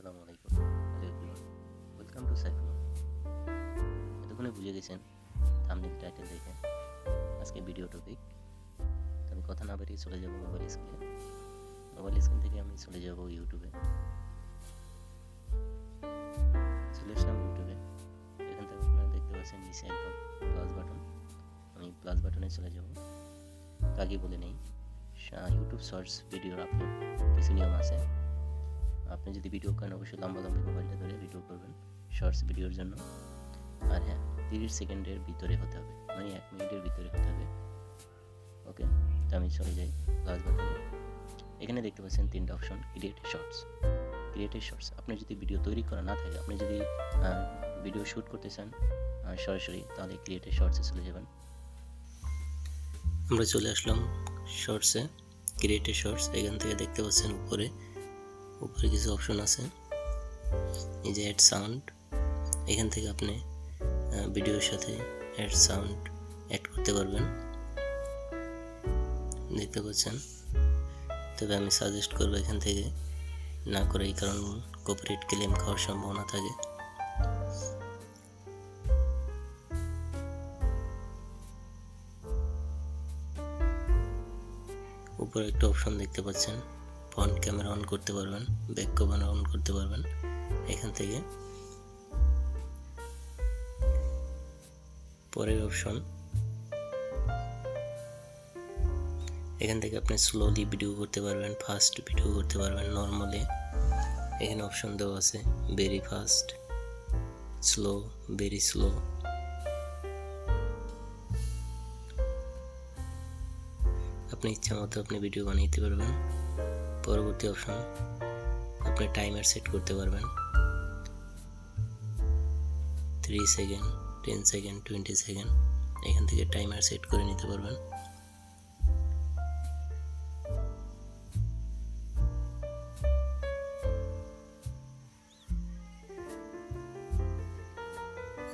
আসসালামু আলাইকুম। Hello everyone, welcome to Saiful. এতক্ষণে বুঝে গেছেন থাম্বনেল টাইটেল দেখে আজকে ভিডিও টপিক। তো আমি কথা না বাড়িয়ে চলে যাব মোবাইল স্ক্রিনে। মোবাইল স্ক্রিন থেকে আমি চলে যাব ইউটিউবে। চলে আসলাম ইউটিউবে। এখান থেকে আপনারা দেখতে পাচ্ছেন নিচে একদম প্লাস বাটন। আমি প্লাস বাটনে চলে যাব। তো আগে বলে নেই, ইউটিউব শর্টস ভিডিওর আপলোড কিছু নিয়ম আছে। আপনি যদি ভিডিও করেন অবশ্যই লম্বালম্বি মোবাইলটা ধরে ভিডিও করবেন শর্টস ভিডিওর জন্য। আর হ্যাঁ, 30 সেকেন্ডের ভিতরে হতে হবে, মানে 1 মিনিটের ভিতরে হতে হবে। ওকে, তো আমি চলে যাই প্লাস বাটনে। এখানে দেখতে পাচ্ছেন 3টা অপশন, ক্রিয়েট শর্টস। আপনি যদি ভিডিও তৈরি করা না থাকে, আপনি যদি ভিডিও শ্যুট করতে চান সরাসরি, তাহলে ক্রিয়েট শর্টসে চলে যাবেন। আমরা চলে আসলাম শর্টসে, ক্রিয়েট শর্টস। এখান থেকে দেখতে পাচ্ছেন উপরে কিছু অপশন আছে, এই যে অ্যাড সাউন্ড। এখান থেকে আপনি ভিডিওর সাথে অ্যাড সাউন্ড অ্যাড করতে পারবেন, দেখতে পাচ্ছেন। তবে আমি সাজেস্ট করবো এখান থেকে না করে, এই কারণ কপিরাইট ক্লেম খাওয়ার সম্ভাবনা থাকে। উপরে একটা অপশন দেখতে পাচ্ছেন, ফ্রন্ট ক্যামেরা অন করতে পারবেন, ব্যাক ক্যামেরা অন করতে পারবেন। এখান থেকে পরের অপশন, এখান থেকে আপনি স্লোলি ভিডিও করতে পারবেন, ফাস্ট ভিডিও করতে পারবেন, নর্মালি। এখানে অপশন দেওয়া আছে very fast, slow, very slow. আপনি ইচ্ছা মতো আপনি ভিডিও বানিয়ে দিতে পারবেন। পরবর্তী অপশন, আপনি টাইমার সেট করতে পারবেন, 3 সেকেন্ড, 10 সেকেন্ড, 20 সেকেন্ড। এখান থেকে টাইমার সেট করে নিতে পারবেন।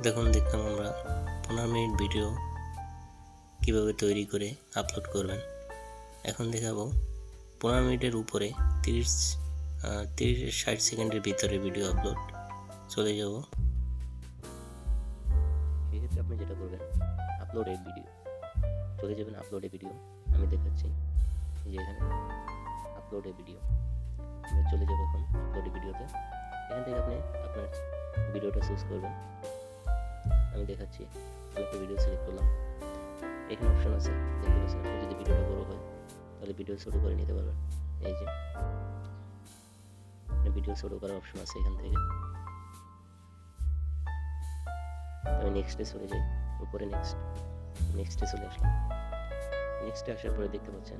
দেখুন, দেখলাম আমরা 15 মিনিট ভিডিও কিভাবে তৈরি করে আপলোড করবেন। এখন দেখাবো 15 মিনিটের উপরে 30-60 সেকেন্ডের ভিতরে ভিডিও আপলোড। চলে যাব, সেক্ষেত্রে আপনি যেটা করবেন, আপলোড এ ভিডিও চলে যাবেন। আপলোড এ ভিডিও আমি দেখাচ্ছি, যে এখানে আপলোড এ ভিডিও আমরা চলে যাবো। এখন আপলোড এ ভিডিওতে এখান থেকে আপনি আপনার ভিডিওটা চুজ করবেন। আমি দেখাচ্ছি, আমি একটা ভিডিও সিলেক্ট করলাম। এখানে অপশন আছে, দেখতে পাচ্ছেন। আপনি যদি ভিডিওটা বড় হয় তাহলে ভিডিও ছোট করে নিতে পারবেন। এই যে আপনি ভিডিও ছোট করার অপশন আছে এখান থেকে। আমি নেক্সটে চলে যাই, উপরে নেক্সটে চলে আসলাম। নেক্সটে আসার পরে দেখতে পাচ্ছেন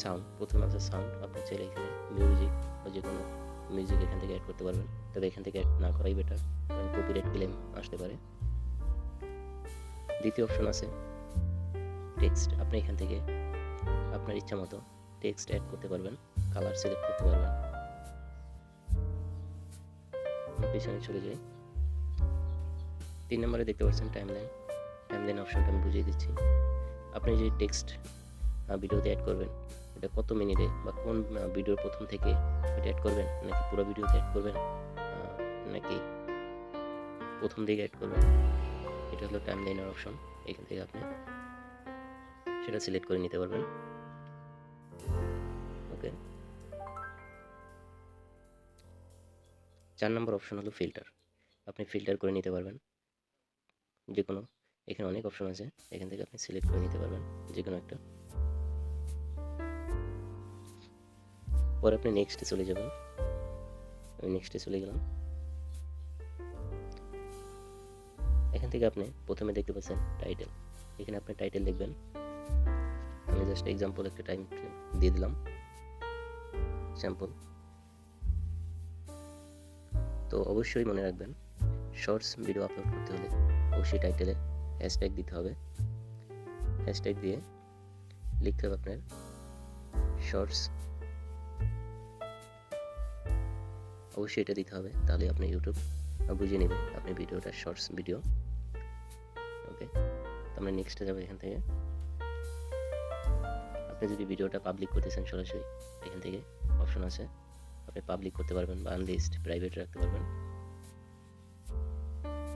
সাউন্ড। প্রথমে আছে সাউন্ড। আপনি চাইলে এখানে মিউজিক বা যে কোনো মিউজিক এখান থেকে অ্যাড করতে পারবেন, তবে এখান থেকে অ্যাড না করাই বেটার, কারণ কপিরাইট ক্লেম আসতে পারে। দ্বিতীয় অপশন আছে টেক্সট। আপনি এখান থেকে আপনার ইচ্ছা মতো টেক্সট অ্যাড করতে পারবেন, কালার সিলেক্ট করতে পারবেন। পিছনে চলে যাই, 3 নম্বরে দেখতে পাচ্ছেন টাইমলাইন অপশনটা আমি বুঝিয়ে দিচ্ছি। আপনি যে টেক্সট ভিডিওতে অ্যাড করবেন, এটা কত মিনিটে বা কোন ভিডিওর প্রথম থেকে এটা অ্যাড করবেন, নাকি পুরো ভিডিওতে অ্যাড করবেন, নাকি প্রথম দিকে অ্যাড করবেন, এটা হলো টাইমলাইনের অপশন। এখান থেকে আপনি সেটা সিলেক্ট করে নিতে পারবেন। ওকে, 4 নম্বর অপশন হলো ফিল্টার। আপনি ফিল্টার করে নিতে পারবেন যে কোনো, এখানে অনেক অপশন আছে, এখান থেকে আপনি সিলেক্ট করে নিতে পারবেন যে কোনো একটা। পরে আপনি নেক্সটে চলে যাবেন। আমি নেক্সটে চলে গেলাম। এখান থেকে আপনি প্রথমে দেখতে পাচ্ছেন টাইটেল। এখানে আপনি টাইটেল লিখবেন। আমি জাস্ট এক্সাম্পল একটা টাইটেল দিয়ে দিলাম, স্যাম্পল। তো অবশ্যই মনে রাখবেন, শর্টস ভিডিও আপলোড করতে হলে অবশ্যই টাইটেলে হ্যাশট্যাগ দিতে হবে। হ্যাশট্যাগ দিয়ে লিখতে হবে আপনার শর্টস, অবশ্যই এটা দিতে হবে, তাহলে আপনার ইউটিউব বুঝে নেবে আপনি ভিডিওটা শর্টস ভিডিও। ওকে, তো আমরা নেক্সটে যাবো। এখান থেকে আপনি যদি ভিডিওটা পাবলিক করতে চান সরাসরি এখান থেকে অপশন আছে, আপনি পাবলিক করতে পারবেন বা আনলিস্ট প্রাইভেট রাখতে পারবেন।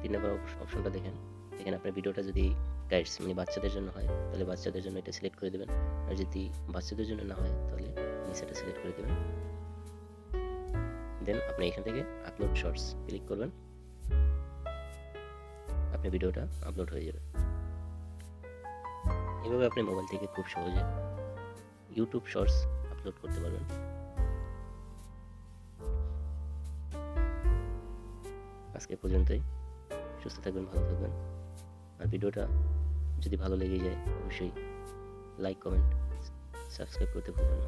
3 নম্বর অপশনটা দেখেন, এখানে আপনার ভিডিওটা যদি গাইডস মানে বাচ্চাদের জন্য হয় তাহলে বাচ্চাদের জন্য এটা সিলেক্ট করে দেবেন, আর যদি বাচ্চাদের জন্য না হয় তাহলে নিচেটা সিলেক্ট করে দেবেন। দেন আপনি এখান থেকে আপলোড শর্টস ক্লিক করবেন, আপনার ভিডিওটা আপলোড হয়ে যাবে। এভাবে আপনি মোবাইল থেকে খুব সহজে ইউটিউব শর্টস আপলোড করতে পারবেন। আজকে পর্যন্তই। সুস্থ থাকবেন, ভালো থাকবেন। আর ভিডিওটা যদি ভালো লেগে যায় অবশ্যই লাইক, কমেন্ট, সাবস্ক্রাইব করতে ভুলবেন না।